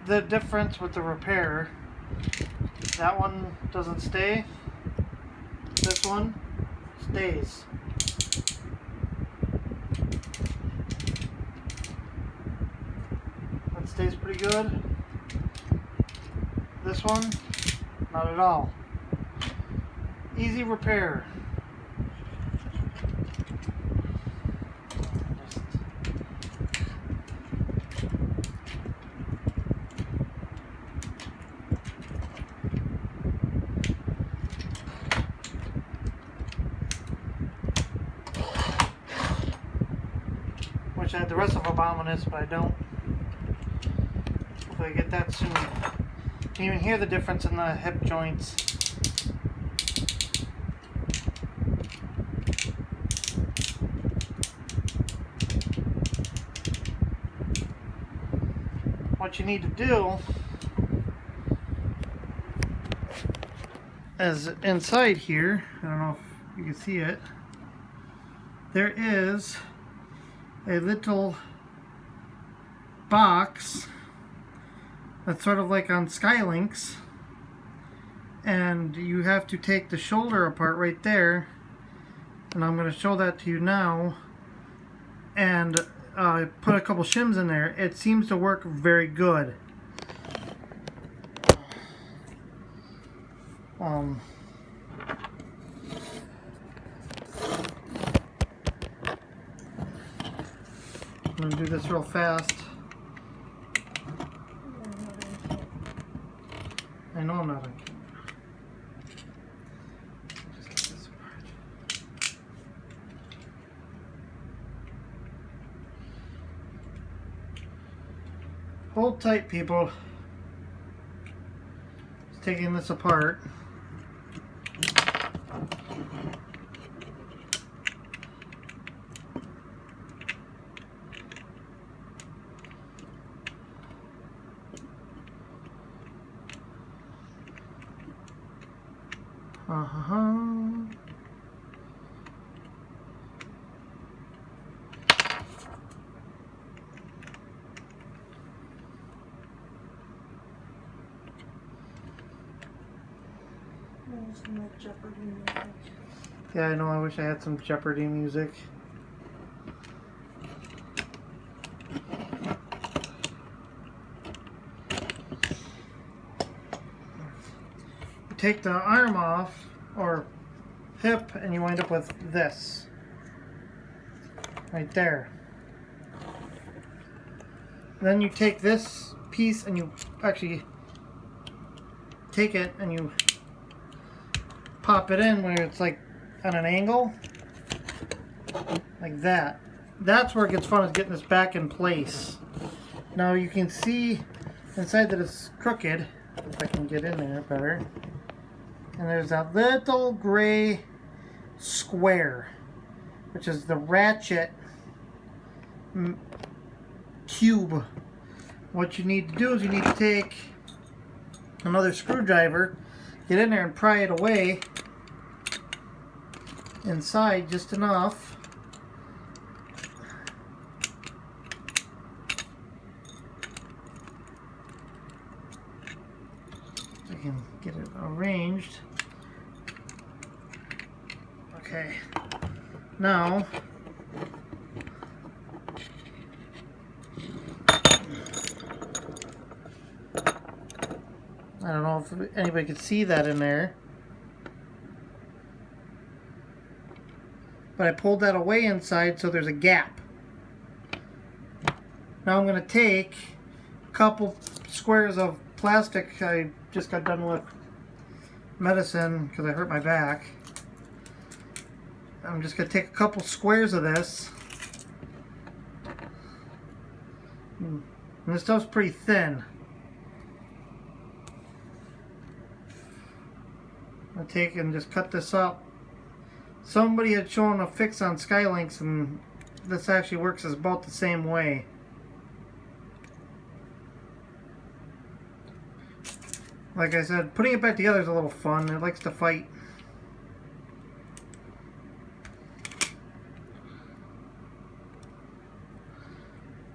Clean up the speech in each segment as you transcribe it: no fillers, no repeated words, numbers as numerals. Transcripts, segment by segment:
the difference with the repair. That one doesn't stay. This one stays. That stays pretty good. This one, not at all. Easy repair. Wish I had the rest of ABOMINUS, but I don't. Hopefully I get that soon. You can even hear the difference in the hip joints. What you need to do is inside here, I don't know if you can see it, there is a little box that's sort of like on Skylinks, and you have to take the shoulder apart right there, and I'm going to show that to you now, and put a couple shims in there. It seems to work very good. I'm going to do this real fast. I know I'm not on camera. Just get this apart. Hold tight, people. Just taking this apart. Some Jeopardy music. Yeah, I know, I wish I had some Jeopardy music. You take the arm off, or hip, and you wind up with this. Right there. Then you take this piece and you actually take it and you pop it in where it's like on an angle, like that. That's where it gets fun, is getting this back in place. Now you can see inside that it's crooked, if I can get in there better. And there's that little gray square, which is the ratchet cube. What you need to do is you need to take another screwdriver, get in there and pry it away inside just enough. I can get it arranged. Okay. Now I don't know if anybody could see that in there, but I pulled that away inside so there's a gap. Now I'm going to take a couple squares of plastic. I just got done with medicine because I hurt my back. I'm just going to take a couple squares of this. And this stuff's pretty thin. I'll take and just cut this up. Somebody had shown a fix on Skylinks, and this actually works as about the same way. Like I said, putting it back together is a little fun. It likes to fight.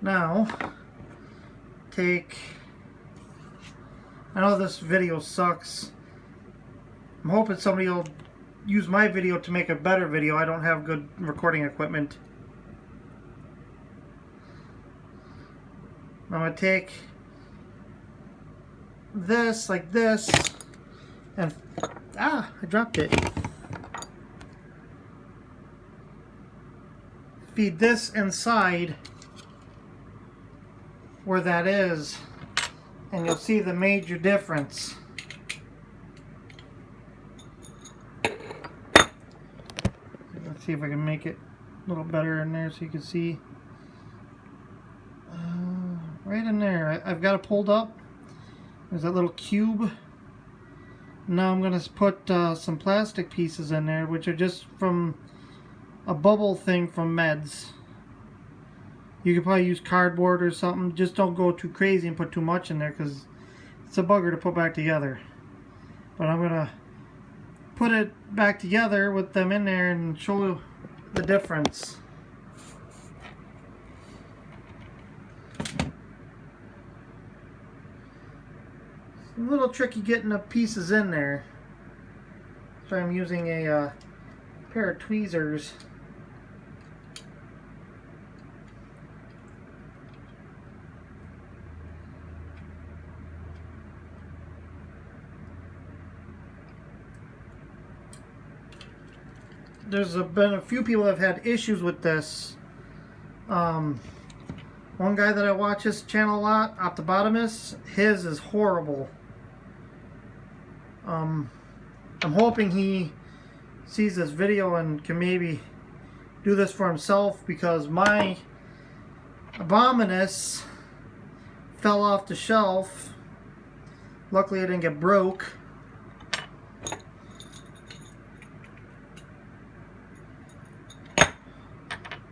Now, take I know this video sucks. I'm hoping somebody will use my video to make a better video. I don't have good recording equipment. I'm going to take this like this and I dropped it. Feed this inside where that is, and you'll see the major difference. Let's see if I can make it a little better in there so you can see. Right in there. I've got it pulled up. There's that little cube. Now I'm going to put some plastic pieces in there, which are just from a bubble thing from Meds. You could probably use cardboard or something. Just don't go too crazy and put too much in there because it's a bugger to put back together. But I'm going to put it back together with them in there and show the difference. It's a little tricky getting the pieces in there. So I'm using a pair of tweezers. There's been a few people that have had issues with this. One guy that I watch his channel a lot, ABOMINUS, his is horrible. I'm hoping he sees this video and can maybe do this for himself, because my ABOMINUS fell off the shelf. Luckily it didn't get broke.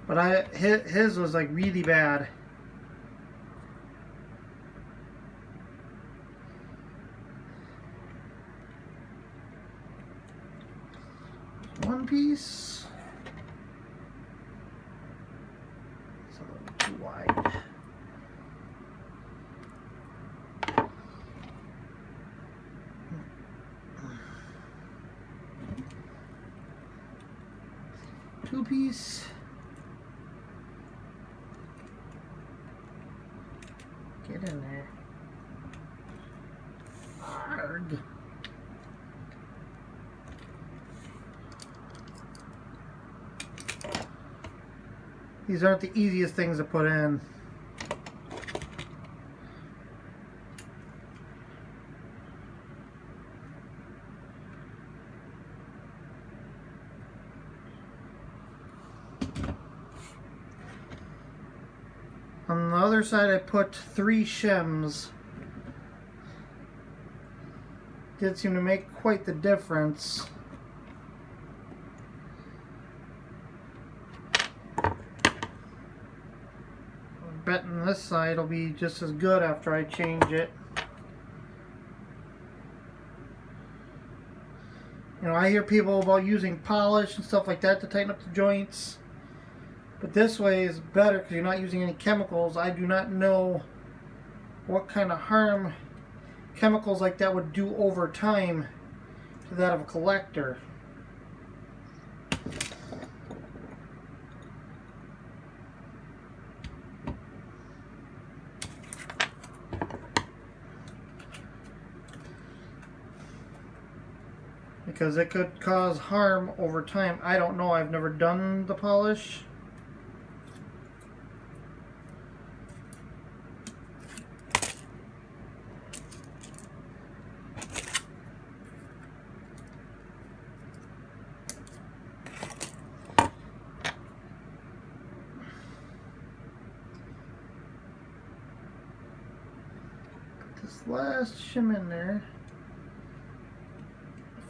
But his was like really bad. One piece. It's a little too wide. Two piece. Get in there. Hard. These aren't the easiest things to put in. On the other side, I put 3 shims. Did seem to make quite the difference. I'm betting this side will be just as good after I change it. You know, I hear people about using polish and stuff like that to tighten up the joints. But this way is better because you're not using any chemicals. I do not know what kind of harm chemicals like that would do over time to that of a collector. Because it could cause harm over time. I don't know. I've never done the polish. This last shim in there,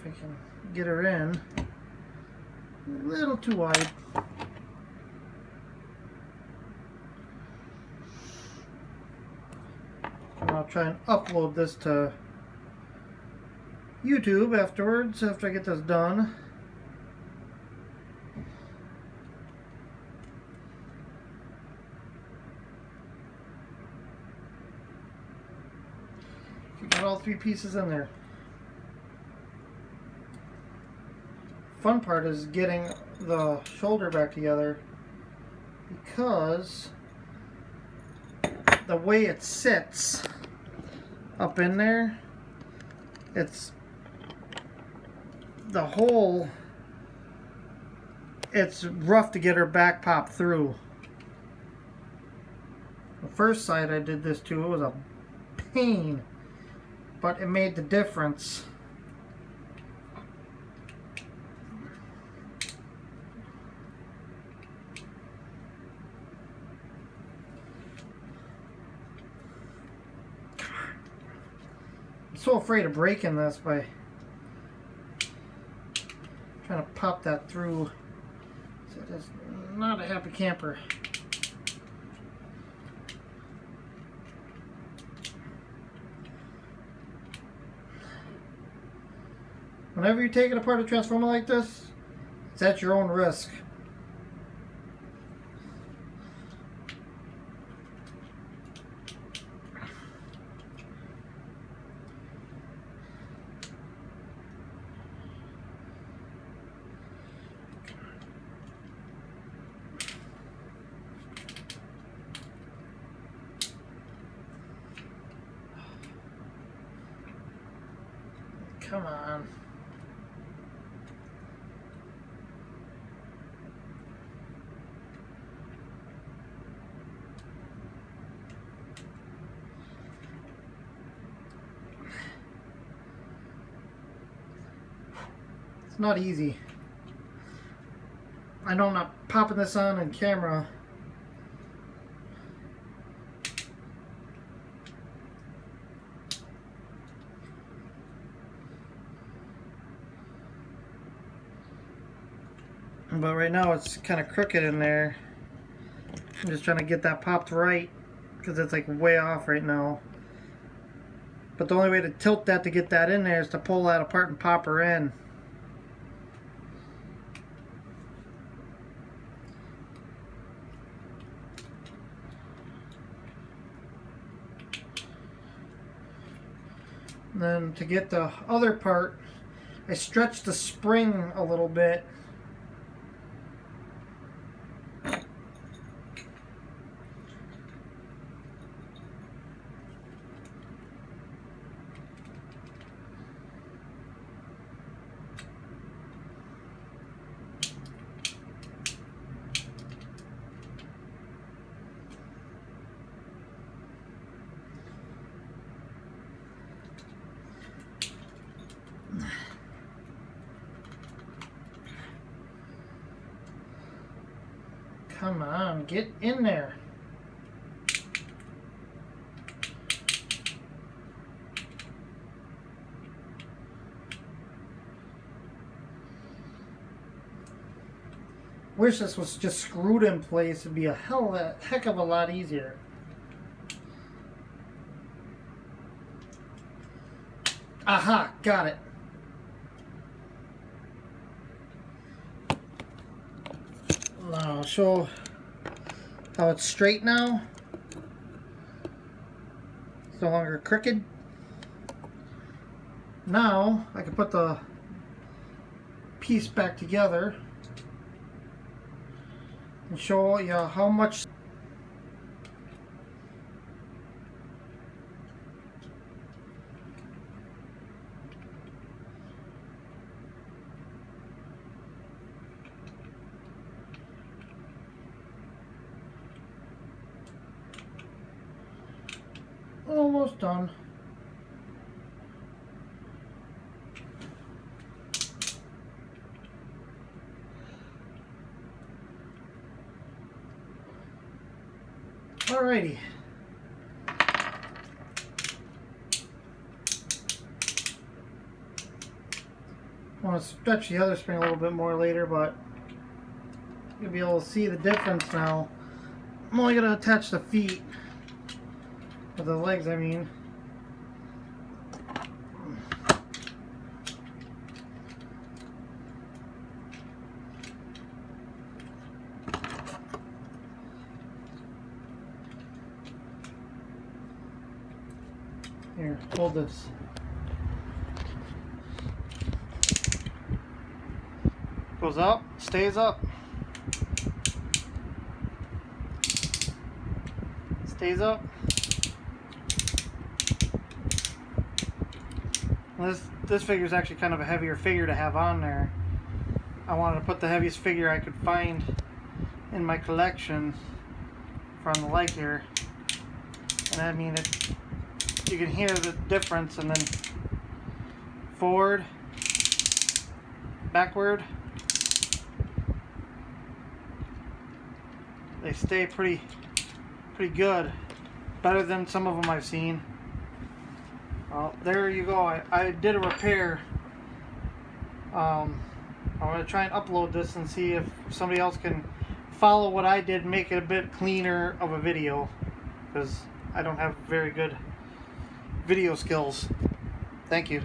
if I can get her in, a little too wide. And I'll try and upload this to YouTube afterwards, after I get this done. If you Got all 3 pieces in there. Fun part is getting the shoulder back together, because the way it sits up in there, it's the hole, it's rough to get her back pop through. The first side I did this to, it was a pain, but it made the difference. I'm so afraid of breaking this by trying to pop that through. So it is not a happy camper. Whenever you take it apart a transformer like this, it's at your own risk. Come on. It's not easy. I know I'm not popping this on camera. But right now it's kind of crooked in there. I'm just trying to get that popped right, because it's like way off right now. But the only way to tilt that to get that in there is to pull that apart and pop her in. And then to get the other part, I stretched the spring a little bit. Come on, get in there. Wish this was just screwed in place. It'd be a heck of a lot easier. Aha, got it. Now I'll show how it's straight now. It's no longer crooked. Now I can put the piece back together and show you how much. Almost done. Alrighty. I want to stretch the other spring a little bit more later, but you'll be able to see the difference now. I'm only going to attach the feet, or the legs I mean. Here, hold this. Goes up, stays up. Stays up. This figure is actually kind of a heavier figure to have on there. I wanted to put the heaviest figure I could find in my collection from the leg here. And I mean, you can hear the difference, and then forward, backward, they stay pretty good, better than some of them I've seen. Well, there you go. I did a repair. I'm going to try and upload this and see if somebody else can follow what I did and make it a bit cleaner of a video, because I don't have very good video skills. Thank you.